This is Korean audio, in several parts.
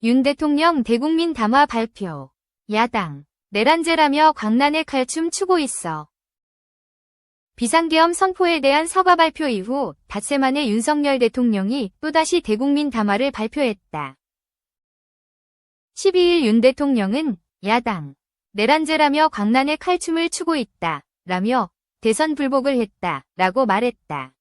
윤 대통령 대국민 담화 발표. 야당, 내란죄라며 광란의 칼춤 추고 있어. 비상계엄 선포에 대한 사과 발표 이후 닷새 만에 윤석열 대통령이 또다시 대국민 담화를 발표했다. 12일 윤 대통령은 야당, 내란죄라며 광란의 칼춤을 추고 있다. 라며 대선 불복을 했다. 라고 말했다.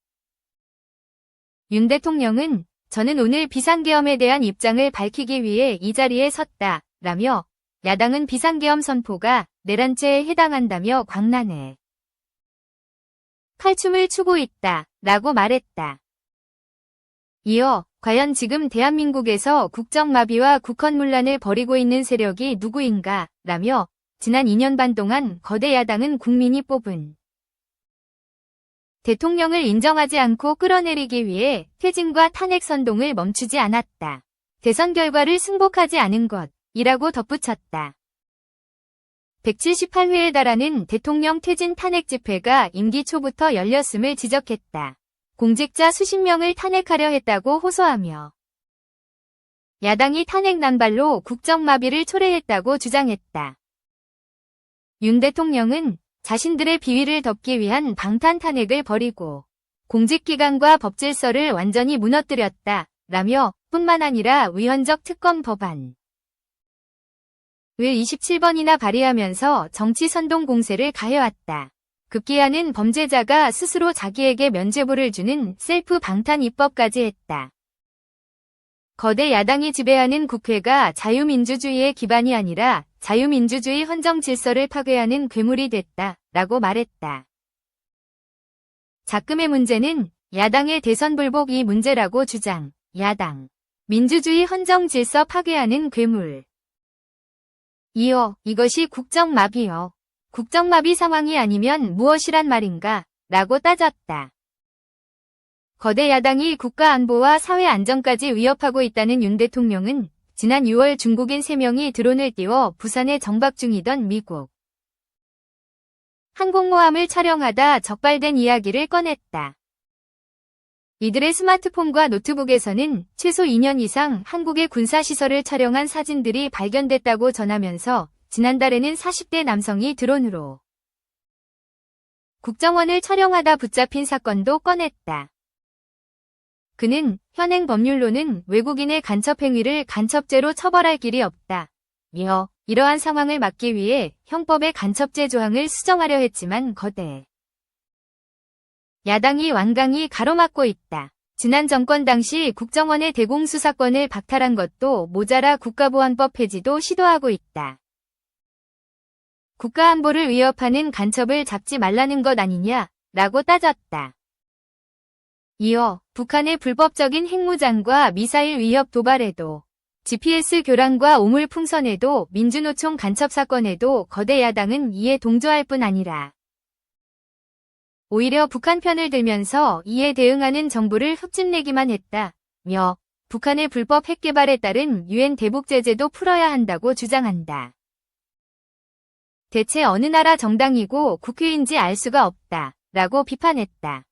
윤 대통령은 저는 오늘 비상계엄에 대한 입장을 밝히기 위해 이 자리에 섰다. 라며 야당은 비상계엄 선포가 내란죄에 해당한다며 광란에 칼춤을 추고 있다. 라고 말했다. 이어 과연 지금 대한민국에서 국정마비와 국헌문란을 벌이고 있는 세력이 누구인가? 라며 지난 2년 반 동안 거대 야당은 국민이 뽑은 대통령을 인정하지 않고 끌어내리기 위해 퇴진과 탄핵 선동을 멈추지 않았다. 대선 결과를 승복하지 않은 것이라고 덧붙였다. 178회에 달하는 대통령 퇴진 탄핵 집회가 임기 초부터 열렸음을 지적했다. 공직자 수십 명을 탄핵하려 했다고 호소하며 야당이 탄핵 난발로 국정마비를 초래했다고 주장했다. 윤 대통령은 자신들의 비위를 덮기 위한 방탄 탄핵을 벌이고 공직기관과 법질서를 완전히 무너뜨렸다. 라며 뿐만 아니라 위헌적 특검 법안을 27번이나 발의하면서 정치 선동 공세를 가해왔다. 급기야는 범죄자가 스스로 자기에게 면죄부를 주는 셀프 방탄 입법까지 했다. 거대 야당이 지배하는 국회가 자유민주주의의 기반이 아니라 자유민주주의 헌정 질서를 파괴하는 괴물이 됐다. 라고 말했다. 작금의 문제는 야당의 대선 불복 이 문제라고 주장. 야당. 민주주의 헌정 질서 파괴하는 괴물. 이어 이것이 국정마비요. 국정마비 상황이 아니면 무엇이란 말인가? 라고 따졌다. 거대 야당이 국가 안보와 사회 안정까지 위협하고 있다는 윤 대통령은 지난 6월 중국인 3명이 드론을 띄워 부산에 정박 중이던 미국 항공모함을 촬영하다 적발된 이야기를 꺼냈다. 이들의 스마트폰과 노트북에서는 최소 2년 이상 한국의 군사시설을 촬영한 사진들이 발견됐다고 전하면서 지난달에는 40대 남성이 드론으로 국정원을 촬영하다 붙잡힌 사건도 꺼냈다. 그는 현행 법률로는 외국인의 간첩 행위를 간첩죄로 처벌할 길이 없다. 이러한 상황을 막기 위해 형법의 간첩죄 조항을 수정하려 했지만 거대 야당이 완강히 가로막고 있다. 지난 정권 당시 국정원의 대공수사권을 박탈한 것도 모자라 국가보안법 폐지도 시도하고 있다. 국가안보를 위협하는 간첩을 잡지 말라는 것 아니냐? 라고 따졌다. 이어 북한의 불법적인 핵무장과 미사일 위협 도발에도 GPS 교란과 오물 풍선에도 민주노총 간첩 사건에도 거대 야당은 이에 동조할 뿐 아니라 오히려 북한 편을 들면서 이에 대응하는 정부를 흠집내기만 했다며 북한의 불법 핵 개발에 따른 유엔 대북 제재도 풀어야 한다고 주장한다. 대체 어느 나라 정당이고 국회인지 알 수가 없다. 라고 비판했다.